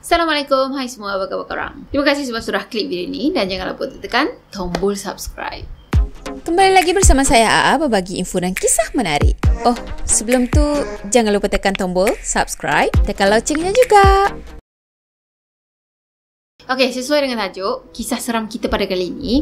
Assalamualaikum, hai semua, apa khabar korang? Terima kasih sebab sudah klik video ini dan jangan lupa untuk tekan tombol subscribe. Kembali lagi bersama saya Aa berbagi info dan kisah menarik. Oh, sebelum tu jangan lupa tekan tombol subscribe, tekan loncengnya juga. Okey, sesuai dengan tajuk, kisah seram kita pada kali ini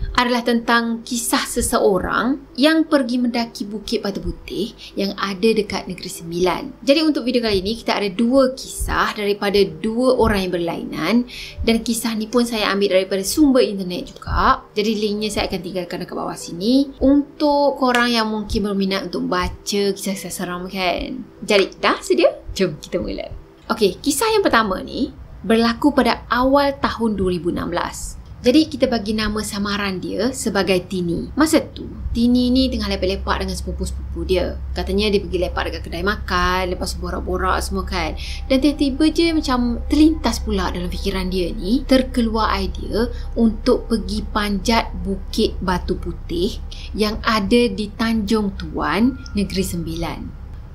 adalah tentang kisah seseorang yang pergi mendaki Bukit Batu Putih yang ada dekat Negeri Sembilan. Jadi untuk video kali ini kita ada dua kisah daripada dua orang yang berlainan dan kisah ni pun saya ambil daripada sumber internet juga. Jadi linknya saya akan tinggalkan dekat bawah sini untuk korang yang mungkin berminat untuk baca kisah-kisah seram kan. Jadi dah sedia? Jom kita mula. Okey, kisah yang pertama ni berlaku pada awal tahun 2016. Jadi kita bagi nama samaran dia sebagai Tini. Masa tu, Tini ni tengah lepak-lepak dengan sepupu-sepupu dia. Katanya dia pergi lepak dekat kedai makan, lepas borak-borak semua kan. Dan tiba-tiba je macam terlintas pula dalam fikiran dia ni, terkeluar idea untuk pergi panjat Bukit Batu Putih yang ada di Tanjung Tuan, Negeri Sembilan.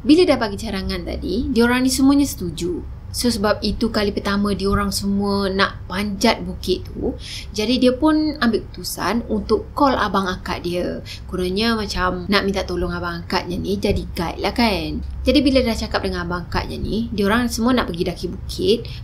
Bila dah bagi carangan tadi, diorang ni semuanya setuju. So sebab itu kali pertama diorang semua nak panjat bukit tu, jadi dia pun ambil keputusan untuk call abang akak dia. Kurangnya macam nak minta tolong abang akaknya ni jadi guide lah kan. Jadi bila dah cakap dengan abang akaknya ni, diorang semua nak pergi daki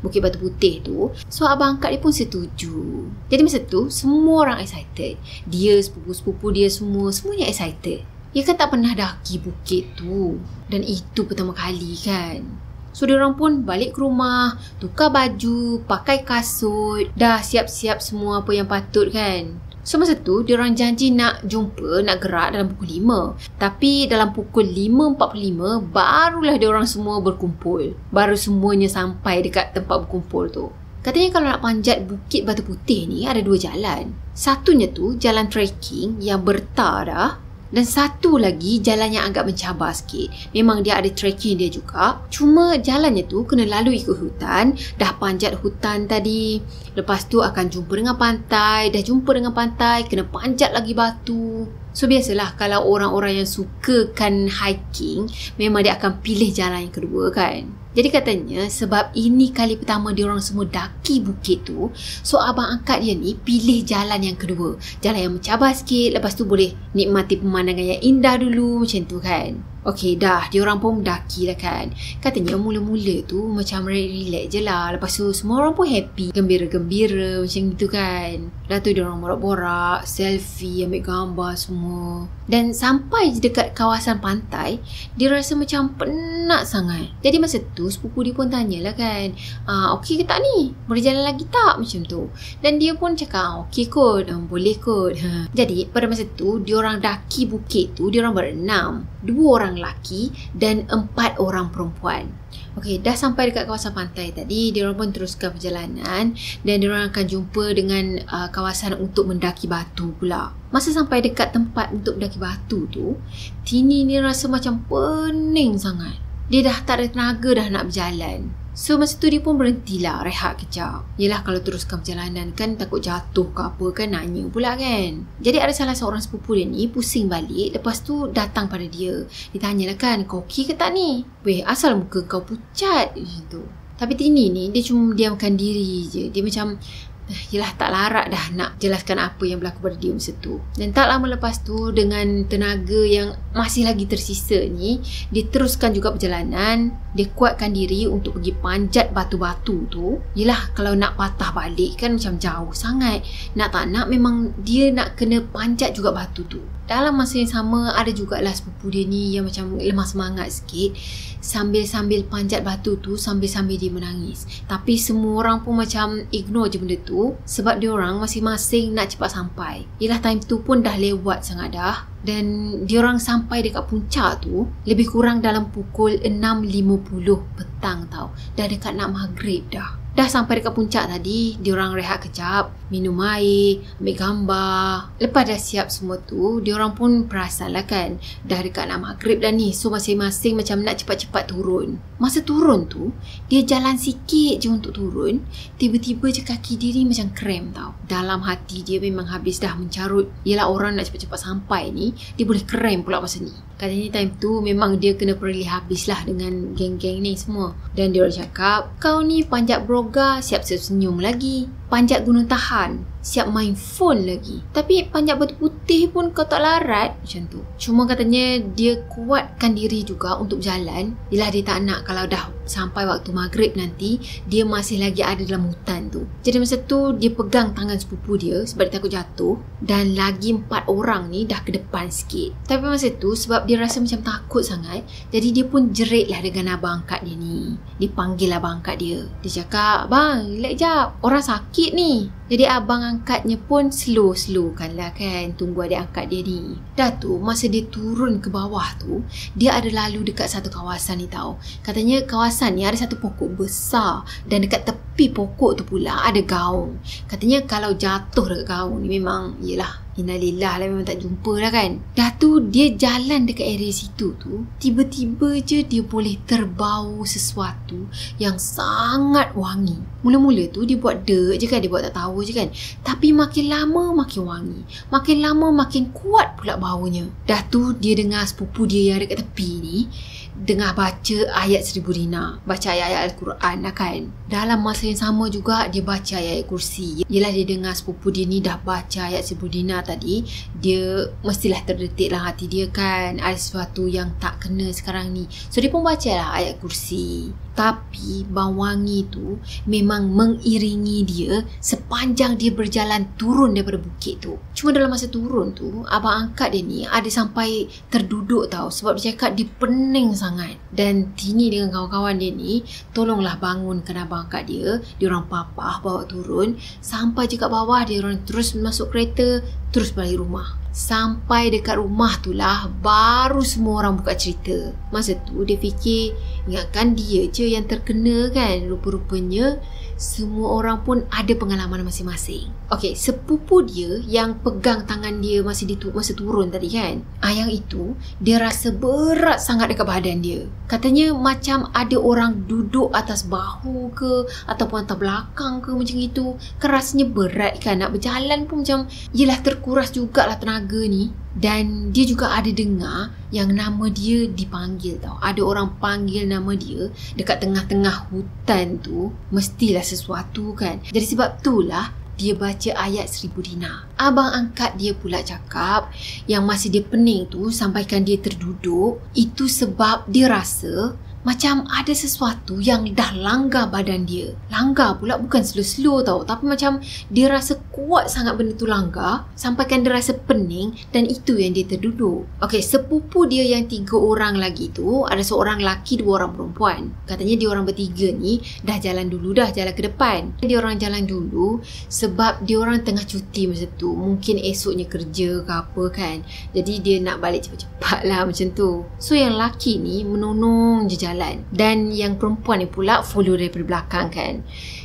Bukit Batu Putih tu. So abang akak dia pun setuju. Jadi masa tu semua orang excited. Dia, sepupu-sepupu dia semuanya excited. Dia kan tak pernah daki bukit tu. Dan itu pertama kali kan. So diorang pun balik ke rumah, tukar baju, pakai kasut, dah siap-siap semua apa yang patut kan. So masa tu diorang janji nak jumpa, nak gerak dalam pukul 5. Tapi dalam pukul 5.45 barulah diorang semua berkumpul. Baru semuanya sampai dekat tempat berkumpul tu. Katanya kalau nak panjat Bukit Batu Putih ni ada dua jalan. Satunya tu jalan trekking yang bertar dah. Dan satu lagi jalan yang agak mencabar sikit. Memang dia ada trekking dia juga. Cuma jalannya tu kena lalu ikut hutan. Dah panjat hutan tadi. Lepas tu akan jumpa dengan pantai. Dah jumpa dengan pantai, kena panjat lagi batu. So biasalah kalau orang-orang yang sukakan hiking, memang dia akan pilih jalan yang kedua kan. Jadi katanya sebab ini kali pertama diorang semua daki bukit tu, so abang angkat dia ni pilih jalan yang kedua. Jalan yang mencabar sikit, lepas tu boleh nikmati pemandangan yang indah dulu macam tu kan. Okey dah, diorang pun daki lah kan. Katanya mula-mula tu macam relax je lah. Lepas tu semua orang pun happy, gembira-gembira macam gitu kan. Lepas tu diorang borak-borak, selfie, ambil gambar semua. Dan sampai dekat kawasan pantai, dia rasa macam penat sangat. Jadi masa tu sepupu dia pun tanyalah kan, okey ke tak ni? Boleh jalan lagi tak? Macam tu. Dan dia pun cakap, okey kot, boleh kot. Jadi pada masa tu diorang daki bukit tu, diorang berenam. 2 orang lelaki dan 4 orang perempuan. Okey, dah sampai dekat kawasan pantai tadi, diorang pun teruskan perjalanan dan diorang akan jumpa dengan kawasan untuk mendaki batu pula. Masa sampai dekat tempat untuk mendaki batu tu, Tini ni rasa macam pening sangat. Dia dah tak ada tenaga dah nak berjalan. So masa tu dia pun berhentilah, rehat kejap. Yelah kalau teruskan perjalanan kan takut jatuh ke apa kan, nanya pula kan. Jadi ada salah seorang sepupu dia ni pusing balik. Lepas tu datang pada dia. Dia tanyalah kan, kau okey ke tak ni? Weh, asal muka kau pucat macam tu. Tapi Tini ni dia cuma diamkan diri je. Dia macam yelah tak larat dah nak jelaskan apa yang berlaku pada dia masa tu. Dan tak lama lepas tu, dengan tenaga yang masih lagi tersisa ni, dia teruskan juga perjalanan. Dia kuatkan diri untuk pergi panjat batu-batu tu. Yelah kalau nak patah balik kan macam jauh sangat. Nak tak nak memang dia nak kena panjat juga batu tu. Dalam masa yang sama ada jugalah sepupu dia ni yang macam lemah semangat sikit. Sambil-sambil panjat batu tu, sambil-sambil dia menangis. Tapi semua orang pun macam ignore je benda tu. Sebab diorang masing-masing nak cepat sampai. Yelah time tu pun dah lewat sangat dah. Dan diorang sampai dekat puncak tu lebih kurang dalam pukul 6.50 petang tau. Dah dekat nak maghrib dah. Dah sampai dekat puncak tadi, diorang rehat kejap, minum air, ambil gambar. Lepas dah siap semua tu, diorang pun perasan lah kan, dah dekat nak maghrib dah ni. So masing-masing macam nak cepat-cepat turun. Masa turun tu, dia jalan sikit je untuk turun. Tiba-tiba je kaki dia ni macam krem tau. Dalam hati dia memang habis dah mencarut. Yelah orang nak cepat-cepat sampai ni, dia boleh krem pula masa ni. Katanya time tu memang dia kena perli habis lah dengan geng-geng ni semua. Dan dia orang cakap, kau ni panjat broga siap senyum lagi, panjat gunung tahan siap main phone lagi, tapi panjat batu putih pun kau tak larat, macam tu. Cuma katanya dia kuatkan diri juga untuk berjalan. Yelah, dia tak nak kalau dah sampai waktu maghrib nanti dia masih lagi ada dalam hutan tu. Jadi masa tu dia pegang tangan sepupu dia sebab dia takut jatuh, dan lagi 4 orang ni dah ke depan sikit. Tapi masa tu sebab dia rasa macam takut sangat, jadi dia pun jerit lah dengan abang angkat dia ni. Dia panggil abang angkat dia. Dia cakap, bang, relax jap, orang sakit ni. Jadi abang angkatnya pun slow-slowkan lah kan, tunggu adik angkat dia ni. Dah tu masa dia turun ke bawah tu, dia ada lalu dekat satu kawasan ni tau. Katanya kawasan ni ada satu pokok besar, dan dekat tepi pokok tu pula ada gaung. Katanya kalau jatuh dekat gaung ni memang, yelah, innalillah lah, memang tak jumpa lah kan. Dah tu dia jalan dekat area situ tu, tiba-tiba je dia boleh terbau sesuatu yang sangat wangi. Mula-mula tu dia buat dek je kan, dia buat tak tahu je kan. Tapi makin lama makin wangi, makin lama makin kuat pula baunya. Dah tu dia dengar sepupu dia yang dekat tepi ni dengar baca ayat 1000 dinar, baca ayat-ayat Al-Quran lah kan. Dalam masa yang sama juga dia baca ayat kursi. Yelah, dia dengar sepupu dia ni dah baca ayat 1000 dinar tadi, dia mestilah terdetik lah hati dia kan, ada sesuatu yang tak kena sekarang ni. So dia pun baca lah ayat kursi. Tapi bau wangi tu memang mengiringi dia sepanjang dia berjalan turun daripada bukit tu. Cuma dalam masa turun tu, abang angkat dia ni ada sampai terduduk tau, sebab dia cakap dia pening sangat. Dan Tini dengan kawan-kawan dia ni tolonglah bangunkan abang angkat dia. Dia orang papah bawa turun sampai je kat bawah. Dia orang terus masuk kereta, terus balik rumah. Sampai dekat rumah tu lah baru semua orang buka cerita. Masa tu dia fikir, ingatkan dia je yang terkena kan. Rupa-rupanya semua orang pun ada pengalaman masing-masing. Okey, sepupu dia yang pegang tangan dia masa turun tadi kan, yang itu dia rasa berat sangat dekat badan dia. Katanya macam ada orang duduk atas bahu ke ataupun atas belakang ke macam itu. Kan rasanya berat kan, nak berjalan pun macam, yelah, terkuras jugalah tenaga ni. Dan dia juga ada dengar yang nama dia dipanggil tau. Ada orang panggil nama dia dekat tengah-tengah hutan tu. Mestilah sesuatu kan. Jadi sebab itulah dia baca ayat 1000 dinar. Abang angkat dia pula cakap yang masa dia pening tu sampaikan dia terduduk, itu sebab dia rasa macam ada sesuatu yang dah langgar badan dia. Langgar pula bukan slow-slow tau, tapi macam dia rasa kuat sangat benda tu langgar, sampaikan dia rasa pening, dan itu yang dia terduduk. Okey, sepupu dia yang 3 orang lagi tu, ada seorang lelaki, 2 orang perempuan. Katanya dia orang bertiga ni dah jalan dulu, dah jalan ke depan. Dia orang jalan dulu sebab dia orang tengah cuti masa tu. Mungkin esoknya kerja ke apa kan. Jadi dia nak balik cepat-cepat lah macam tu. So yang lelaki ni menonong je jalan, dan yang perempuan ni pula follow daripada belakang kan.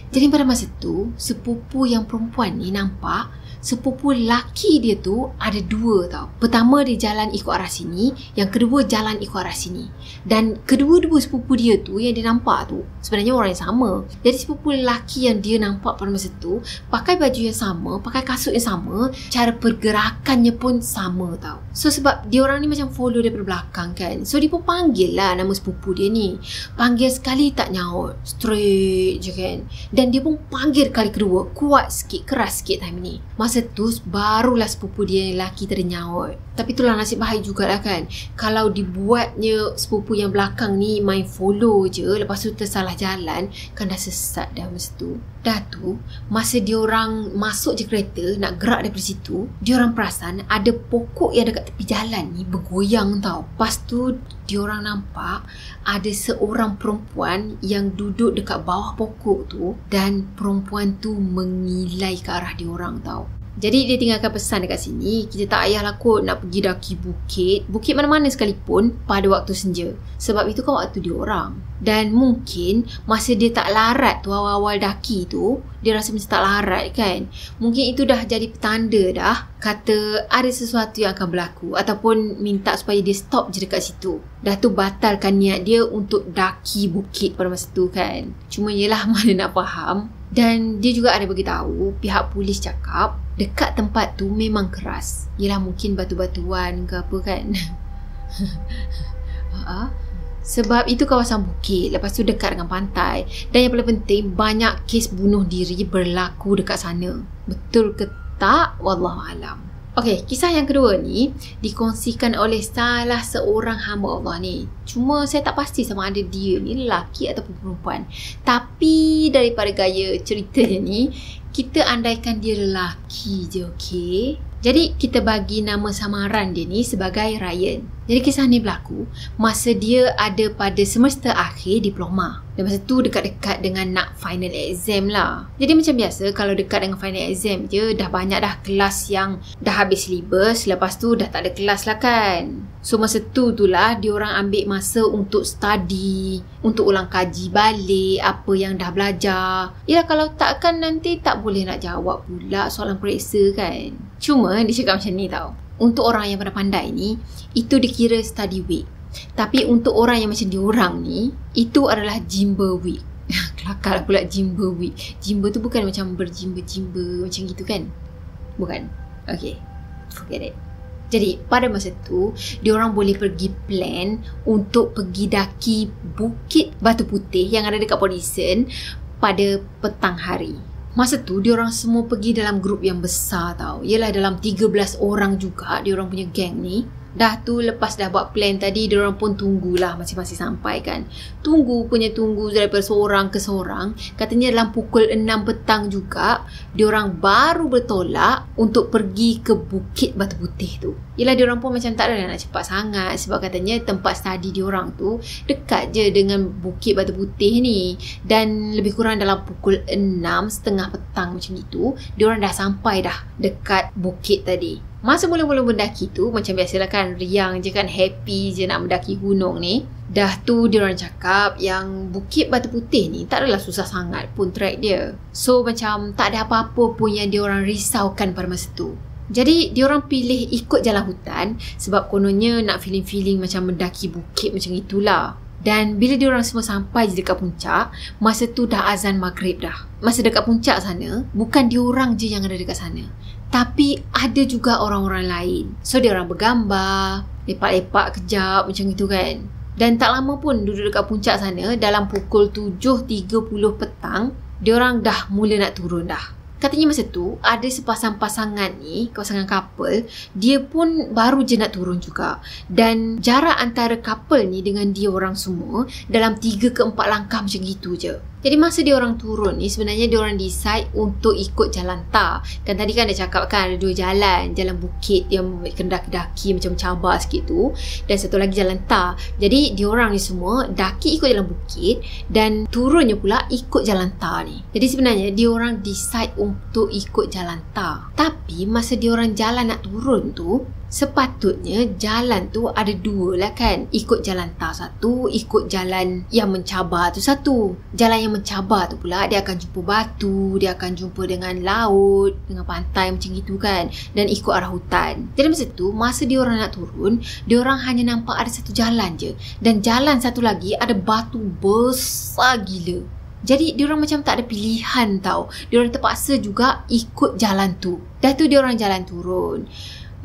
Jadi pada masa tu sepupu yang perempuan ni nampak sepupu laki dia tu ada 2 tau. Pertama dia jalan ikut arah sini, yang kedua jalan ikut arah sini. Dan kedua-dua sepupu dia tu yang dia nampak tu sebenarnya orang yang sama. Jadi sepupu lelaki yang dia nampak pada masa tu pakai baju yang sama, pakai kasut yang sama, cara pergerakannya pun sama tau. So sebab dia orang ni macam follow daripada belakang kan, so dia pun panggil lah nama sepupu dia ni. Panggil sekali tak nyaut, straight je kan. Dan dia pun panggil kali kedua, kuat sikit, keras sikit time ni. Masa tu barulah sepupu dia yang lelaki ternyaut. Tapi itulah nasib baik jugalah kan. Kalau dibuatnya sepupu yang belakang ni main follow je, lepas tu tersalah jalan, kan dah sesat dah masa tu. Dah tu masa dia orang masuk je kereta nak gerak daripada situ, dia orang perasan ada pokok yang dekat tepi jalan ni bergoyang tau. Lepas tu dia orang nampak ada seorang perempuan yang duduk dekat bawah pokok tu, dan perempuan tu mengilai ke arah dia orang tau. Jadi dia tinggalkan pesan dekat sini, kita tak payahlah kot nak pergi daki bukit mana-mana sekalipun pada waktu senja. Sebab itu kan waktu dia orang. Dan mungkin masa dia tak larat tu, awal-awal daki tu, dia rasa macam tak larat kan. Mungkin itu dah jadi petanda dah, kata ada sesuatu yang akan berlaku, ataupun minta supaya dia stop je dekat situ. Dah tu batalkan niat dia untuk daki bukit pada masa tu kan. Cuma yelah, mana nak faham. Dan dia juga ada beritahu, pihak polis cakap dekat tempat tu memang keras. Yelah, mungkin batu-batuan ke apa kan. Sebab itu kawasan bukit, lepas tu dekat dengan pantai. Dan yang paling penting, banyak kes bunuh diri berlaku dekat sana. Betul ke tak? Wallahualam. Okey, kisah yang kedua ni dikongsikan oleh salah seorang hamba Allah ni. Cuma saya tak pasti sama ada dia ni lelaki ataupun perempuan. Tapi daripada gaya ceritanya ni, kita andaikan dia lelaki je, okey? Jadi kita bagi nama samaran dia ni sebagai Ryan. Jadi kisah ni berlaku masa dia ada pada semester akhir diploma. Dan masa tu dekat-dekat dengan nak final exam lah. Jadi macam biasa kalau dekat dengan final exam je, dah banyak dah kelas yang dah habis syllabus, lepas tu dah tak ada kelas lah kan. So masa tu lah diorang ambil masa untuk study, untuk ulang kaji balik apa yang dah belajar. Ya kalau tak kan nanti tak boleh nak jawab pula soalan periksa kan. Cuma dia cakap macam ni tau, untuk orang yang pandai ni, itu dikira study week. Tapi untuk orang yang macam diorang ni, itu adalah jimba week. Kelakar pula jimba week. Jimba tu bukan macam berjimba-jimba macam gitu kan? Bukan. Okay, forget it. Jadi pada masa tu, diorang boleh pergi plan untuk pergi daki Bukit Batu Putih yang ada dekat Port Dickson pada petang hari. Masa tu diorang semua pergi dalam grup yang besar tau. Yelah dalam 13 orang juga diorang punya geng ni. Dah tu lepas dah buat plan tadi, diorang pun tunggulah masing-masing sampai kan. Tunggu daripada seorang ke seorang. Katanya dalam pukul 6 petang juga diorang baru bertolak untuk pergi ke Bukit Batu Putih tu. Yelah diorang pun macam tak ada nak cepat sangat, sebab katanya tempat study diorang tu dekat je dengan Bukit Batu Putih ni. Dan lebih kurang dalam pukul 6:30 petang macam itu, diorang dah sampai dah dekat bukit tadi. Masa mula-mula mendaki tu, macam biasalah kan, riang je kan, happy je nak mendaki gunung ni. Dah tu diorang cakap yang Bukit Batu Putih ni tak adalah susah sangat pun trek dia. So macam tak ada apa-apa pun yang diorang risaukan pada masa tu. Jadi diorang pilih ikut jalan hutan sebab kononnya nak feeling-feeling macam mendaki bukit macam itulah. Dan bila diorang semua sampai je dekat puncak, masa tu dah azan maghrib dah. Masa dekat puncak sana, bukan diorang je yang ada dekat sana, tapi ada juga orang-orang lain. So diorang bergambar, lepak-lepak kejap macam itu kan. Dan tak lama pun duduk dekat puncak sana, dalam pukul 7.30 petang, diorang dah mula nak turun dah. Katanya masa tu ada sepasang pasangan ni, pasangan couple, dia pun baru je nak turun juga. Dan jarak antara couple ni dengan dia orang semua dalam 3 ke 4 langkah macam gitu je. Jadi masa dia orang turun ni, sebenarnya dia orang decide untuk ikut jalan tar. Kan tadi kan dia cakap kan ada 2 jalan. Jalan bukit yang kena daki macam cabar sikit tu, dan satu lagi jalan tar. Jadi dia orang ni semua daki ikut jalan bukit dan turunnya pula ikut jalan tar ni. Jadi sebenarnya dia orang decide untuk ikut jalan tar. Tapi masa dia orang jalan nak turun tu, sepatutnya jalan tu ada 2 lah kan. Ikut jalan tar satu, ikut jalan yang mencabar tu satu. Jalan yang mencabar tu pula dia akan jumpa batu, dia akan jumpa dengan laut, dengan pantai macam gitu kan, dan ikut arah hutan. Jadi masa tu, masa diorang nak turun, diorang hanya nampak ada satu jalan je, dan jalan satu lagi ada batu besar gila. Jadi diorang macam tak ada pilihan tau. Diorang terpaksa juga ikut jalan tu. Dah tu diorang jalan turun.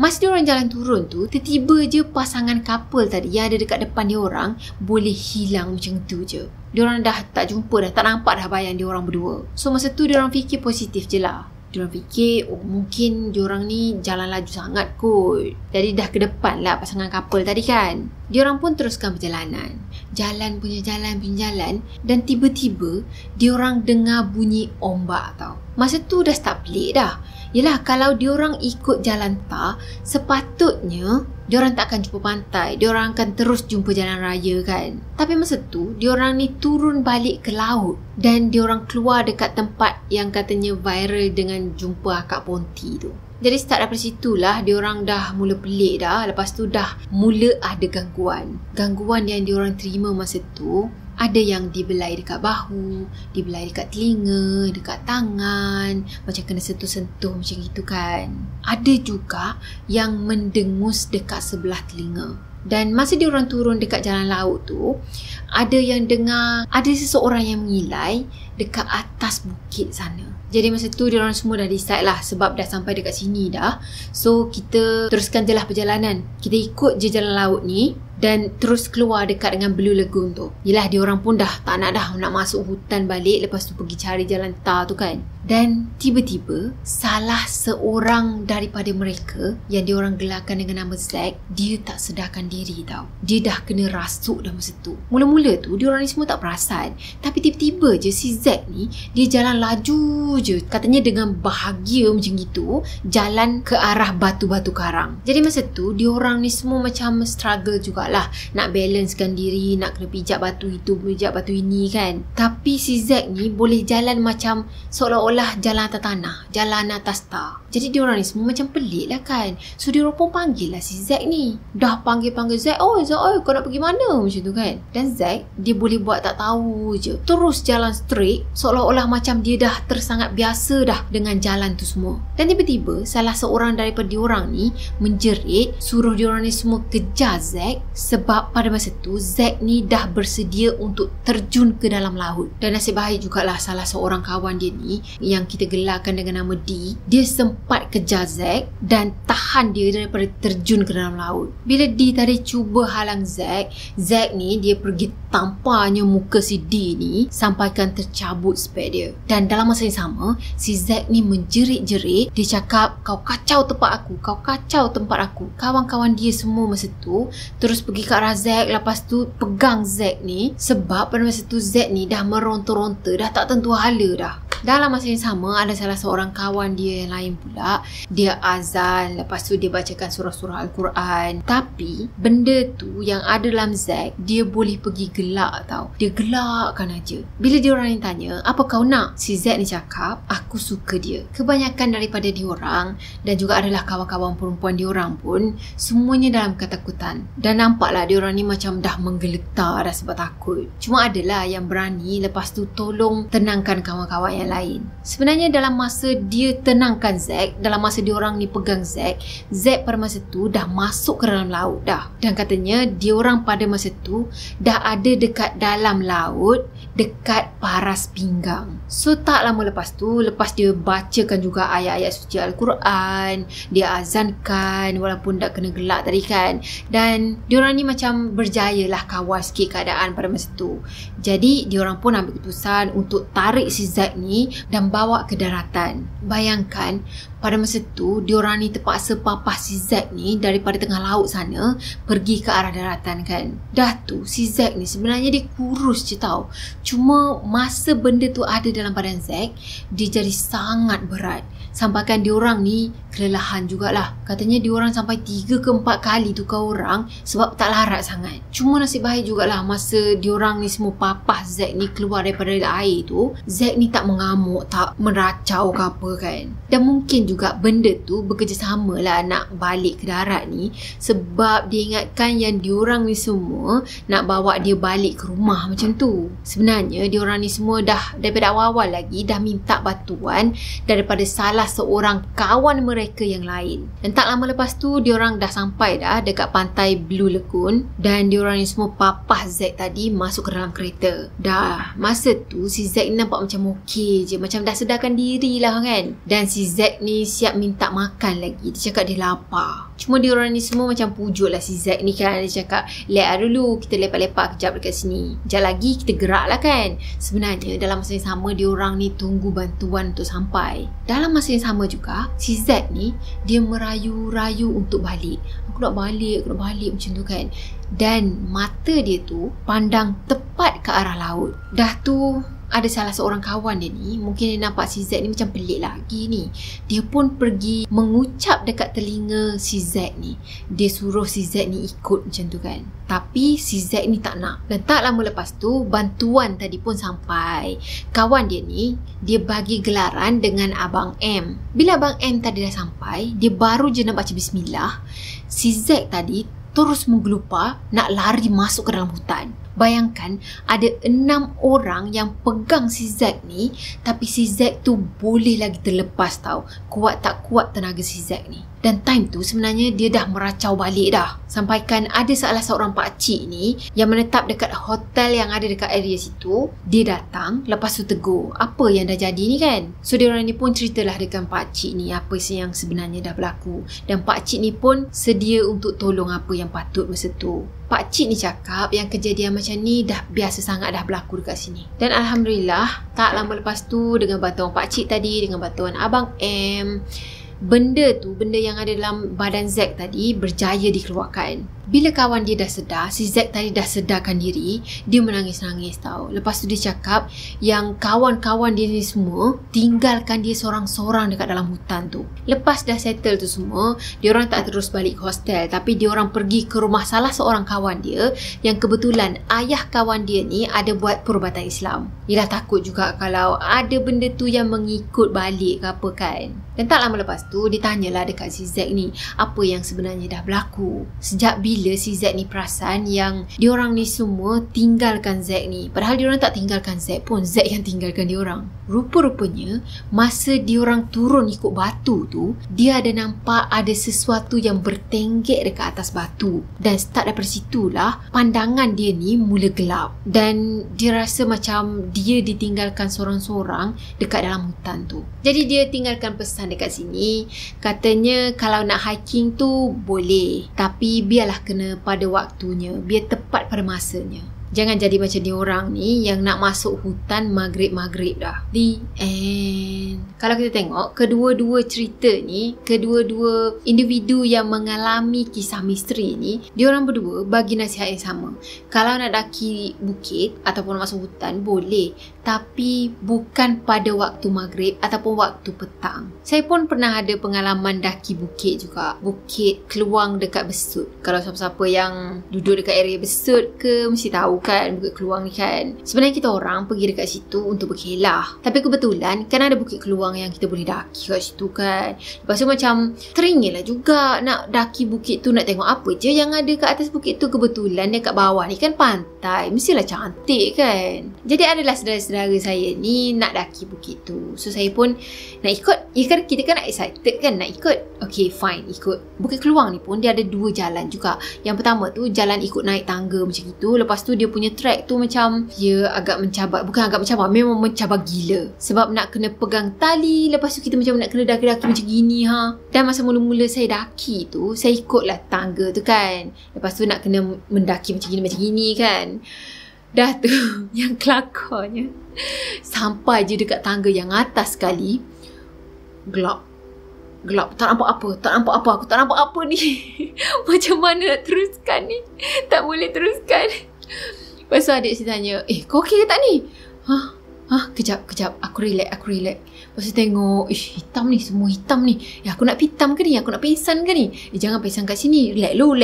Masa diorang jalan turun tu, tiba-tiba je pasangan couple tadi yang ada dekat depan diorang boleh hilang macam tu je. Diorang dah tak jumpa dah, tak nampak dah bayan diorang berdua. So masa tu diorang fikir positif je lah. Diorang fikir, oh mungkin diorang ni jalan laju sangat kot. Jadi dah ke depan lah pasangan couple tadi kan. Diorang pun teruskan perjalanan. Jalan punya jalan. Dan tiba-tiba diorang dengar bunyi ombak tau. Masa tu dah start pelik dah. Yelah kalau diorang ikut jalan tar, sepatutnya diorang tak akan jumpa pantai. Diorang akan terus jumpa jalan raya kan. Tapi masa tu diorang ni turun balik ke laut. Dan diorang keluar dekat tempat yang katanya viral dengan jumpa akak Ponti tu. Jadi start daripada situlah diorang dah mula pelik dah. Lepas tu dah mula ada gangguan. Gangguan yang diorang terima masa tu, ada yang dibelai dekat bahu, dibelai dekat telinga, dekat tangan, macam kena sentuh-sentuh macam itu kan. Ada juga yang mendengus dekat sebelah telinga. Dan masa diorang turun dekat jalan laut tu, ada yang dengar ada seseorang yang mengilai dekat atas bukit sana. Jadi masa tu diorang semua dah decide lah, sebab dah sampai dekat sini dah. So kita teruskan je lah perjalanan. Kita ikut je jalan laut ni dan terus keluar dekat dengan Blue Lagoon tu. Yelah, diorang pun dah tak nak masuk hutan balik, lepas tu pergi cari jalan tar tu kan. Dan tiba-tiba salah seorang daripada mereka yang diorang gelarkan dengan nama Zack, dia tak sedarkan diri tau. Dia dah kena rasuk dah masa tu. Mula-mula tu diorang ni semua tak perasan, tapi tiba-tiba je si Zack ni dia jalan laju je, katanya dengan bahagia macam gitu, jalan ke arah batu-batu karang. Jadi masa tu diorang ni semua macam struggle jugalah nak balancekan diri, nak kena pijak batu itu, pijak batu ini kan. Tapi si Zack ni boleh jalan macam seolah-olah jalan atas tanah, jalan atas tar. Jadi diorang ni semua macam pelik lah kan. So diorang pun panggil lah si Zack ni. Dah panggil-panggil Zack, Zack, kau nak pergi mana? Macam tu kan. Dan Zack, dia boleh buat tak tahu je, terus jalan straight, seolah-olah macam dia dah tersangat biasa dah dengan jalan tu semua. Dan tiba-tiba salah seorang daripada diorang ni menjerit, suruh diorang ni semua kejar Zack, sebab pada masa tu Zack ni dah bersedia untuk terjun ke dalam laut. Dan nasib baik jugalah salah seorang kawan dia ni yang kita gelarkan dengan nama D, dia sempat kejar Zack dan tahan dia daripada terjun ke dalam laut. Bila D tadi cuba halang Zack, Zack ni dia pergi tamparnya muka si D ni sampaikan tercabut spek dia. Dan dalam masa yang sama, si Zack ni menjerit-jerit, dia cakap, kau kacau tempat aku, kau kacau tempat aku. Kawan-kawan dia semua masa tu terus pergi ke arah Zack, lepas tu pegang Zack ni, sebab pada masa tu Zack ni dah meronta-ronta, dah tak tentu hala dah. Dalam masa yang sama, ada salah seorang kawan dia yang lain pula, dia azan, lepas tu dia bacakan surah-surah Al-Quran. Tapi benda tu yang ada dalam Zack, dia boleh pergi gelak tau. Dia gelakkan aja. Bila diorang ni tanya, apa kau nak? Si Zack ni cakap, aku suka dia. Kebanyakan daripada diorang dan juga adalah kawan-kawan perempuan diorang pun semuanya dalam ketakutan. Dan nampaklah diorang ni macam dah menggeletar dah sebab takut. Cuma adalah yang berani lepas tu tolong tenangkan kawan-kawan yang lain. Sebenarnya dalam masa dia tenangkan Zack, dalam masa diorang ni pegang Zack, Zack pada masa tu dah masuk ke dalam laut dah. Dan katanya diorang pada masa tu dah ada dekat dalam laut, dekat paras pinggang. So tak lama lepas tu, lepas dia bacakan juga ayat-ayat suci Al-Quran, dia azankan walaupun dah kena gelak tadi kan. Dan diorang ni macam berjaya lah kawal sikit keadaan pada masa tu. Jadi diorang pun ambil keputusan untuk tarik si Zack ni dan bawa ke daratan. Bayangkan pada masa tu diorang ni terpaksa papah si Zack ni daripada tengah laut sana pergi ke arah daratan kan. Dah tu si Zack ni sebenarnya dia kurus je tau. Cuma masa benda tu ada dalam badan Zack, dia jadi sangat berat. Sampaikan diorang ni kelelahan jugalah. Katanya diorang sampai 3 ke 4 kali tukar orang sebab tak larat sangat. Cuma nasib baik jugalah masa diorang ni semua papah Zack ni keluar daripada air tu, Zack ni tak mengamuk, tak meracau ke apa kan. Dan mungkin juga benda tu bekerjasama lah nak balik ke darat ni, sebab dia ingatkan yang diorang ni semua nak bawa dia balik ke rumah macam tu. Sebenarnya diorang ni semua dah daripada awal-awal lagi dah minta bantuan daripada salah seorang kawan mereka yang lain. Dan tak lama lepas tu diorang dah sampai dah dekat pantai Blue Lagoon dan diorang ni semua papah Zack tadi masuk ke dalam kereta. Dah masa tu si Zack ni nampak macam okey je, macam dah sedarkan diri lah kan. Dan si Zack ni siap minta makan lagi. Dia cakap dia lapar. Cuma diorang ni semua macam pujuk lah si Zack ni kan. Dia cakap, lihat dulu, kita lepak-lepak kejap dekat sini, sekejap lagi kita gerak lah kan. Sebenarnya dalam masa yang sama diorang ni tunggu bantuan untuk sampai. Dalam masa yang sama juga si Zack ni dia merayu-rayu untuk balik. Aku nak balik macam tu kan. Dan mata dia tu pandang tepat ke arah laut. Dah tu ada salah seorang kawan dia ni, mungkin dia nampak si Zack ni macam pelik lagi ni. Dia pun pergi mengucap dekat telinga si Zack ni. Dia suruh si Zack ni ikut macam tu kan. Tapi si Zack ni tak nak. Dan tak lama lepas tu bantuan tadi pun sampai. Kawan dia ni, dia bagi gelaran dengan Abang M. Bila Abang M tadi dah sampai, dia baru je nak baca bismillah, si Zack tadi terus menggelupar nak lari masuk ke dalam hutan. Bayangkan ada 6 orang yang pegang si Zack ni, tapi si Zack tu boleh lagi terlepas tau. Kuat tak kuat tenaga si Zack ni. Dan time tu sebenarnya dia dah meracau balik dah. Sampaikan ada salah seorang pakcik ni yang menetap dekat hotel yang ada dekat area situ. Dia datang, lepas tu tegur, apa yang dah jadi ni kan. So diorang ni pun ceritalah dengan pakcik ni apa yang sebenarnya dah berlaku. Dan pakcik ni pun sedia untuk tolong apa yang patut masa tu. Pakcik ni cakap yang kejadian macam ni dah biasa sangat dah berlaku dekat sini. Dan Alhamdulillah, tak lama lepas tu dengan bantuan pakcik tadi, dengan bantuan Abang M, benda yang ada dalam badan Zack tadi berjaya dikeluarkan. Bila kawan dia dah sedar, si Zack tadi dah sedarkan diri, dia menangis-nangis tau. Lepas tu dia cakap yang kawan-kawan dia ni semua tinggalkan dia sorang-sorang dekat dalam hutan tu. Lepas dah settle tu semua, diorang tak terus balik ke hostel, tapi diorang pergi ke rumah salah seorang kawan dia yang kebetulan ayah kawan dia ni ada buat perubatan Islam. Yelah, takut juga kalau ada benda tu yang mengikut balik ke apa kan. Dan tak lama lepas tu ditanyalah dekat si Zack ni apa yang sebenarnya dah berlaku. Sejak bila si Zack ni perasan yang diorang ni semua tinggalkan Zack ni. Padahal diorang tak tinggalkan Zack pun, Zack yang tinggalkan diorang. Rupa-rupanya masa diorang turun ikut batu tu, dia ada nampak ada sesuatu yang bertenggek dekat atas batu. Dan start daripada situlah pandangan dia ni mula gelap. Dan dia rasa macam dia ditinggalkan sorang-sorang dekat dalam hutan tu. Jadi dia tinggalkan pesan dekat sini, katanya kalau nak hiking tu boleh, tapi biarlah kena pada waktunya, biar tepat pada masanya. Jangan jadi macam dia orang ni yang nak masuk hutan maghrib-maghrib dah. The end. Kalau kita tengok kedua-dua cerita ni, kedua-dua individu yang mengalami kisah misteri ni, diorang berdua bagi nasihat yang sama. Kalau nak daki bukit ataupun masuk hutan boleh, tapi bukan pada waktu maghrib ataupun waktu petang. Saya pun pernah ada pengalaman daki bukit juga. Bukit Keluang dekat Besut. Kalau siapa-siapa yang duduk dekat area Besut ke mesti tahu kan Bukit Keluang ni kan. Sebenarnya kita orang pergi dekat situ untuk berkelah. Tapi kebetulan kan ada Bukit Keluang yang kita boleh daki kat situ kan. Lepas tu macam teringin lah juga nak daki bukit tu, nak tengok apa je yang ada kat atas bukit tu. Kebetulan dekat bawah ni kan pantai, mestilah cantik kan. Jadi adalah saudara-saudara saya ni nak daki bukit tu. So saya pun nak ikut. Ya kan, kita kan excited kan nak ikut. Okay fine, ikut. Bukit Keluang ni pun dia ada dua jalan juga. Yang pertama tu jalan ikut naik tangga macam itu. Lepas tu dia punya track tu macam dia agak mencabar. Bukan agak mencabar, memang mencabar gila. Sebab nak kena pegang tali. Lepas tu kita macam nak kena daki-daki macam gini ha. Dan masa mula-mula saya daki tu, saya ikutlah tangga tu kan. Lepas tu nak kena mendaki macam gini kan. Dah tu yang kelakarnya, sampai je dekat tangga yang atas sekali, gelap. Tak nampak apa. Aku tak nampak apa ni. Macam mana nak teruskan ni? Tak boleh teruskan. Lepas tu adik saya tanya, kau okey ke tak ni? Kejap. Aku relax. Lepas tu tengok, hitam ni, semua hitam ni. Aku nak pitam ke ni? Aku nak pingsan ke ni? Jangan pingsan kat sini. Relax lu.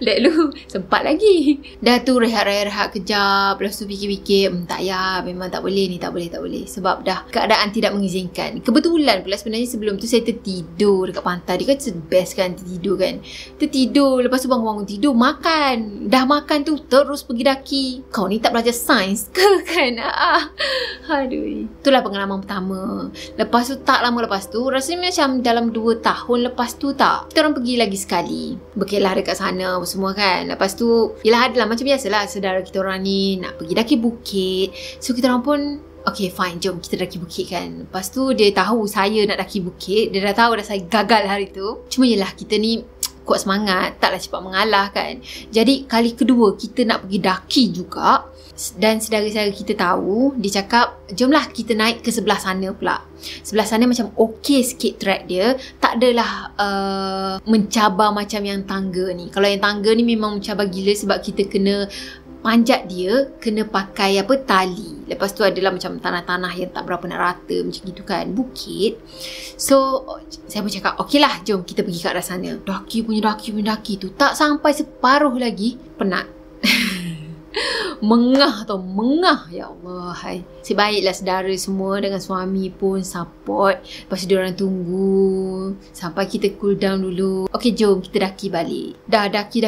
Let lu, sempat lagi. Dah tu rehat kejap. Lepas tu fikir-fikir, tak ya, memang tak boleh ni, tak boleh. Sebab dah keadaan tidak mengizinkan. Kebetulan pula sebenarnya sebelum tu saya tertidur dekat pantai. Dia kan best kan tertidur kan. Tertidur, lepas tu bangun tidur, makan. Dah makan tu terus pergi daki. Kau ni tak belajar sains ke kan? Aduh. Itulah pengalaman pertama. Lepas tu tak lama lepas tu, rasanya macam dalam 2 tahun lepas tu tak, kita orang pergi lagi sekali. Berkelah dekat sana semua kan. Lepas tu yelah, adalah macam biasalah saudara kita orang ni nak pergi daki bukit. So kita orang pun okay fine, jom kita daki bukit kan. Lepas tu dia tahu saya nak daki bukit. Dia dah tahu dah saya gagal hari tu. Cuma yelah, kita ni kuat semangat, taklah cepat mengalah kan. Jadi kali kedua kita nak pergi daki juga. Dan saudara-saudara kita tahu, dia cakap jomlah kita naik ke sebelah sana pula. Sebelah sana macam okey sikit track dia, tak adalah mencabar macam yang tangga ni. Kalau yang tangga ni memang mencabar gila sebab kita kena panjat dia, kena pakai tali. Lepas tu adalah macam tanah-tanah yang tak berapa nak rata macam gitu kan, bukit. So saya pun cakap okey lah, jom kita pergi ke arah sana. Daki tu tak sampai separuh lagi penat. Mengah, ya Allah. Sebaiklah saudara semua dengan suami pun support. Lepas tu diorang tunggu sampai kita cool down dulu. Okey, jom kita daki balik. Dah daki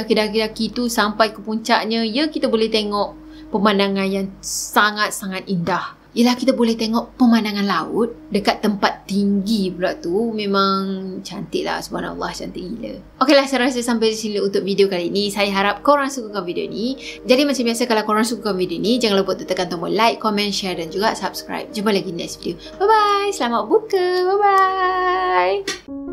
tu sampai ke puncaknya, ya kita boleh tengok pemandangan yang sangat-sangat indah. ialah kita boleh tengok pemandangan laut dekat tempat tinggi pula tu. Memang cantik lah, subhanallah, cantik gila. Okeylah, saya rasa sampai di sini untuk video kali ni. Saya harap korang sukakan video ni. Jadi macam biasa, kalau korang sukakan video ni, jangan lupa untuk tekan tombol like, comment, share dan juga subscribe. Jumpa lagi next video. Bye bye, selamat buka, bye bye.